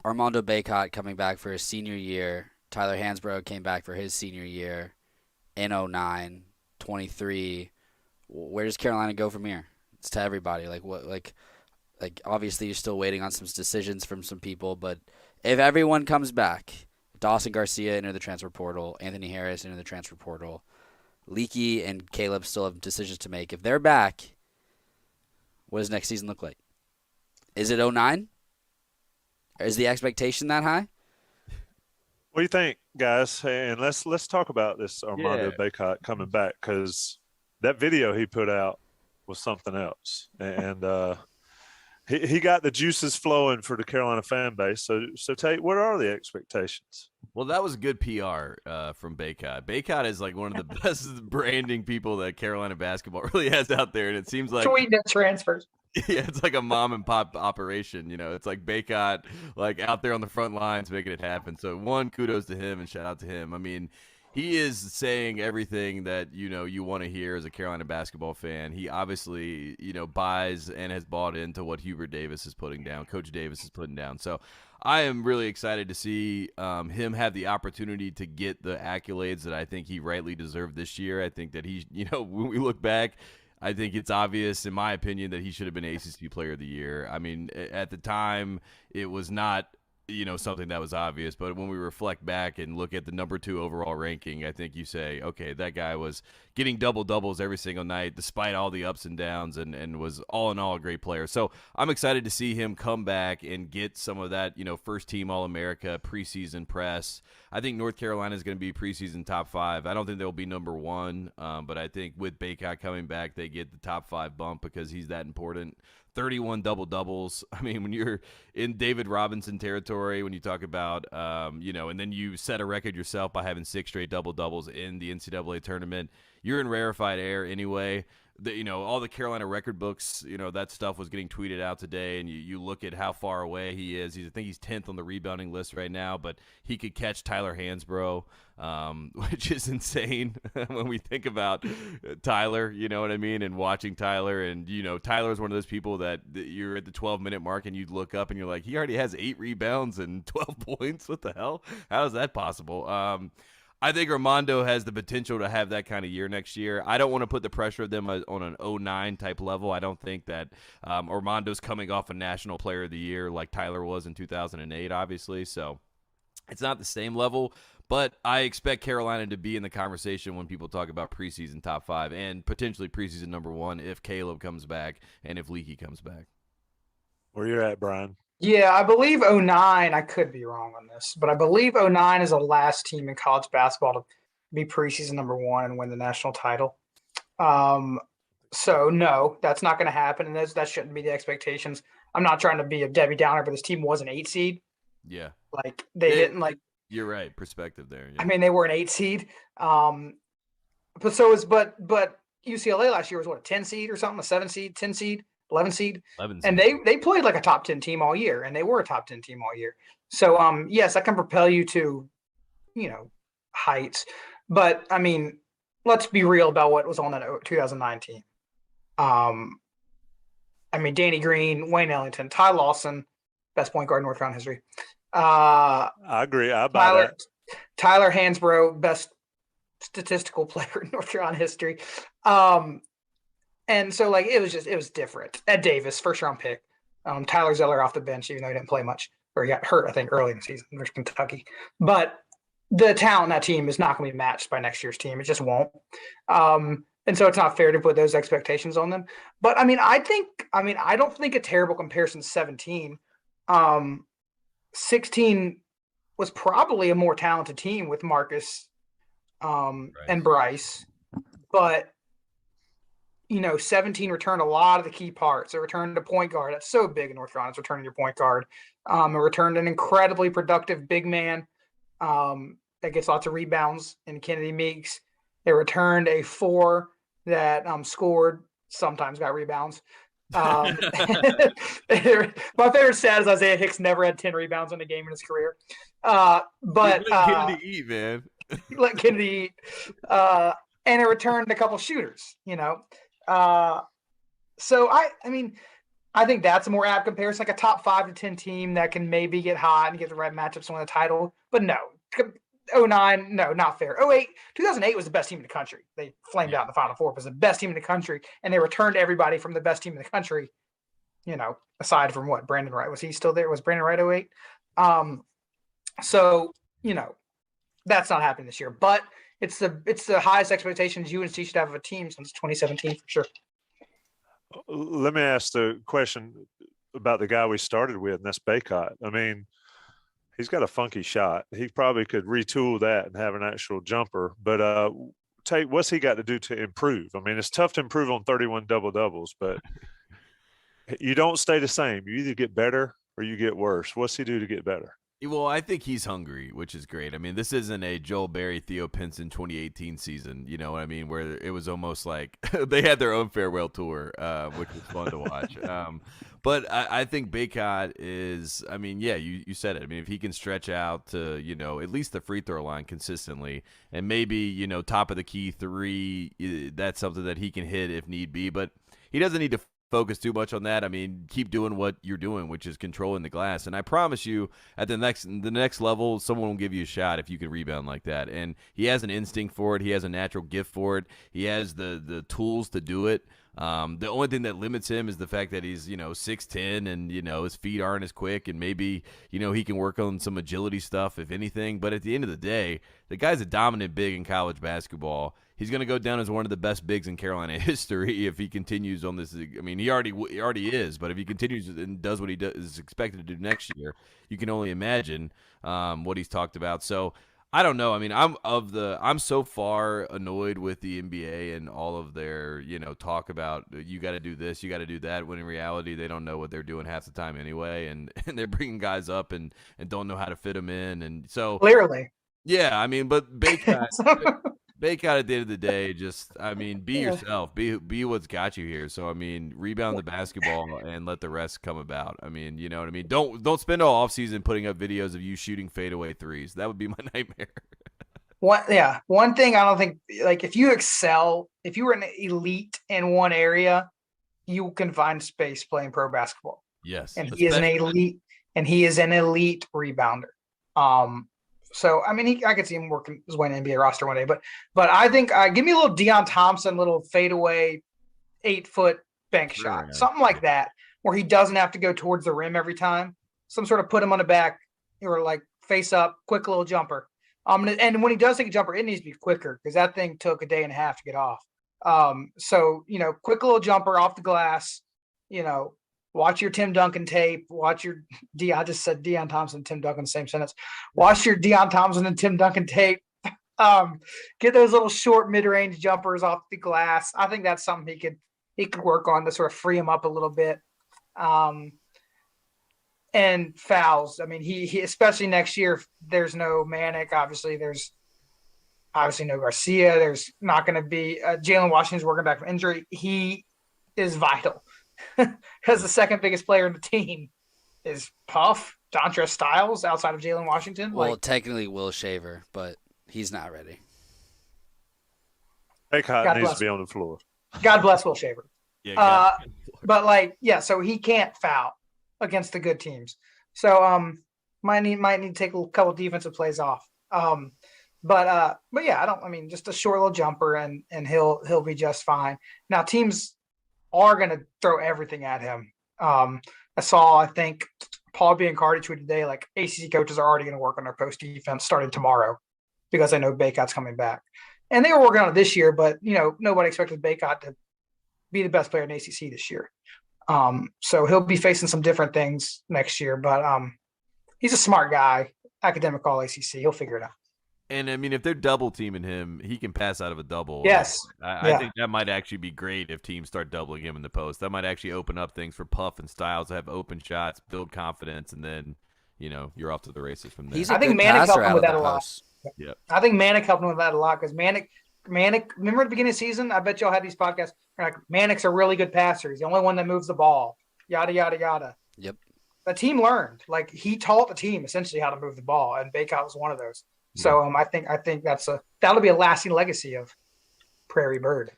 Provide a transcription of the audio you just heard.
Armando Bacot coming back for his senior year. Tyler Hansbrough came back for his senior year in 09, 23. Where does Carolina go from here? It's to everybody. Like obviously you're still waiting on some decisions from some people, but if everyone comes back, Dawson Garcia into the transfer portal, Anthony Harris into the transfer portal, Leaky and Caleb still have decisions to make. If they're back, what does next season look like? Is it 09? Is the expectation that high? What do you think, guys? And let's talk about this Yeah. Armando Bacot coming back, because that video he put out was something else, and he got the juices flowing for the Carolina fan base. So Tate, what are the expectations? Well, that was good PR from Bacot. Bacot is like one of the best branding people that Carolina basketball really has out there, and it seems like Tweeting at transfers. yeah, it's like a mom and pop operation. It's like Bacot, like out there on the front lines making it happen. So one, kudos to him and shout out to him. I mean, he is saying everything that you want to hear as a Carolina basketball fan. He obviously buys and has bought into what Hubert Davis is putting down, Coach Davis is putting down. So I am really excited to see him have the opportunity to get the accolades that I think he rightly deserved this year. I think that he, when we look back, I think it's obvious, in my opinion, that he should have been ACC Player of the Year. I mean, at the time, it was not, something that was obvious. But when we reflect back and look at the number 2 overall ranking, I think you say, okay, that guy was getting double-doubles every single night despite all the ups and downs and was all in all a great player. So I'm excited to see him come back and get some of that, first-team All-America preseason press. I think North Carolina is going to be preseason top 5. I don't think they'll be number 1, but I think with Bacot coming back, they get the top 5 bump because he's that important. 31 double-doubles. I mean, when you're in David Robinson territory, when you talk about, and then you set a record yourself by having 6 straight double-doubles in the NCAA tournament, you're in rarefied air anyway. All the Carolina record books, that stuff was getting tweeted out today, and you look at how far away he is. I think he's 10th on the rebounding list right now, but he could catch Tyler Hansbrough, which is insane when we think about Tyler, you know what I mean, and watching Tyler. And, Tyler's one of those people that you're at the 12-minute mark and you look up and you're like, he already has 8 rebounds and 12 points. What the hell? How is that possible? I think Armando has the potential to have that kind of year next year. I don't want to put the pressure of them on an 09 type level. I don't think that Armando's coming off a National Player of the Year like Tyler was in 2008, obviously. So it's not the same level, but I expect Carolina to be in the conversation when people talk about preseason top 5 and potentially preseason number 1 if Caleb comes back and if Leaky comes back. Where you're at, Bryan? Yeah, I believe '09, I could be wrong on this, but I believe '09 is the last team in college basketball to be preseason number 1 and win the national title. So no, that's not going to happen, and that shouldn't be the expectations. I'm not trying to be a Debbie Downer, but this team was an 8 seed. Yeah. Like they didn't like. You're right. Perspective there. Yeah. I mean, they were an 8 seed. But UCLA last year was what, a 10 seed or something, a 7 seed, 10 seed. 11 seed. 11 and they played like a top 10 team all year, and they were a top 10 team all year. So yes, that can propel you to heights, but I mean, let's be real about what was on that 2019. I mean, Danny Green, Wayne Ellington, Ty Lawson, best point guard in North Carolina history. I agree. I buy that. Tyler Hansbrough, best statistical player in North Carolina history. And so, like, it was different. Ed Davis, first-round pick. Tyler Zeller off the bench, even though he didn't play much, or he got hurt, I think, early in the season versus Kentucky. But the talent in that team is not going to be matched by next year's team. It just won't. And so it's not fair to put those expectations on them. But, I don't think a terrible comparison to 17. 16 was probably a more talented team with Marcus and Bryce. But 17 returned a lot of the key parts. It returned a point guard. That's so big in North Carolina. It's returning your point guard. It returned an incredibly productive big man that gets lots of rebounds in Kennedy Meeks. It returned a 4 that scored, sometimes got rebounds. My favorite stat is Isaiah Hicks never had 10 rebounds in a game in his career. But let Kennedy eat, man. Let Kennedy eat. And it returned a couple shooters, So I mean, I think that's a more apt comparison, like a top 5 to 10 team that can maybe get hot and get the right matchups to win the title. But no, 09, no, not fair. 08, 2008 was the best team in the country. They flamed out in the Final Four. It was the best team in the country, and they returned everybody from the best team in the country. Aside from what Brandon Wright, was he still there? Was Brandon Wright 08? So that's not happening this year. But it's the highest expectations UNC should have of a team since 2017 for sure. Let me ask the question about the guy we started with, and that's Bacot. I mean, he's got a funky shot. He probably could retool that and have an actual jumper. But Tate, what's he got to do to improve? I mean, it's tough to improve on 31 double-doubles, but you don't stay the same. You either get better or you get worse. What's he do to get better? Well, I think he's hungry, which is great. I mean, this isn't a Joel Berry, Theo Pinson 2018 season, you know what I mean, where it was almost like they had their own farewell tour, which was fun to watch. But I think Bacot is, I mean, yeah, you said it. I mean, if he can stretch out to, at least the free throw line consistently and maybe, top of the key three, that's something that he can hit if need be. But he doesn't need to focus too much on that. I mean, keep doing what you're doing, which is controlling the glass. And I promise you, at the next level, someone will give you a shot if you can rebound like that. And he has an instinct for it. He has a natural gift for it. He has the tools to do it. The only thing that limits him is the fact that he's 6'10" and his feet aren't as quick, and maybe he can work on some agility stuff if anything. But at the end of the day, the guy's a dominant big in college basketball. He's going to go down as one of the best bigs in Carolina history if he continues on this. I mean, he already is, but if he continues and does what he is expected to do next year, you can only imagine what he's talked about. So I don't know. I mean, I'm so far annoyed with the NBA and all of their talk about you got to do this, you got to do that, when in reality they don't know what they're doing half the time anyway, and they're bringing guys up and don't know how to fit them in, and so clearly, yeah. I mean, but Bacot at the end of the day, just, I mean, be yourself. Be what's got you here. So, I mean, rebound the basketball and let the rest come about. I mean, you know what I mean? Don't spend all offseason putting up videos of you shooting fadeaway threes. That would be my nightmare. One thing I don't think, like, if you excel, if you were an elite in one area, you can find space playing pro basketball. Yes. And he is an elite rebounder. So, I mean, I could see him working his way in the NBA roster one day. But I think give me a little Deion Thompson, little fadeaway 8-foot bank shot, something like that, where he doesn't have to go towards the rim every time. Some sort of put him on the back or like face up, quick little jumper. And when he does take a jumper, it needs to be quicker because that thing took a day and a half to get off. So, quick little jumper off the glass, watch your Tim Duncan tape. I just said Deion Thompson, Tim Duncan, the same sentence. Watch your Deion Thompson and Tim Duncan tape. Get those little short mid-range jumpers off the glass. I think that's something he could work on to sort of free him up a little bit. And fouls. I mean, he especially next year. There's no Manic. Obviously, there's no Garcia. There's not going to be Jalen Washington's working back from injury. He is vital. Because the second biggest player in the team is Puff, Dontrez Styles, outside of Jalen Washington. Well, technically Will Shaver, but he's not ready. Bacot needs to be on the floor. God bless Will Shaver. Yeah, so he can't foul against the good teams. So might need to take a couple defensive plays off. But yeah, just a short little jumper and he'll be just fine. Now teams are going to throw everything at him. I think Paul Biancardi tweeted today, like, ACC coaches are already going to work on their post defense starting tomorrow because they know Bacot's coming back. And they were working on it this year, but, nobody expected Bacot to be the best player in ACC this year. So he'll be facing some different things next year, but he's a smart guy, academic all ACC. He'll figure it out. And, I mean, if they're double teaming him, he can pass out of a double. Yes. I think that might actually be great if teams start doubling him in the post. That might actually open up things for Puff and Styles to have open shots, build confidence, and then, you're off to the races from there. I think Manic helped him with that a lot. Yep. I think Manic helped him with that a lot because Manic, remember at the beginning of the season? I bet y'all had these podcasts. Like, Manic's a really good passer. He's the only one that moves the ball. Yada, yada, yada. Yep. The team learned. Like, he taught the team essentially how to move the ball, and Bacot was one of those. So I think that'll be a lasting legacy of Prairie Bird.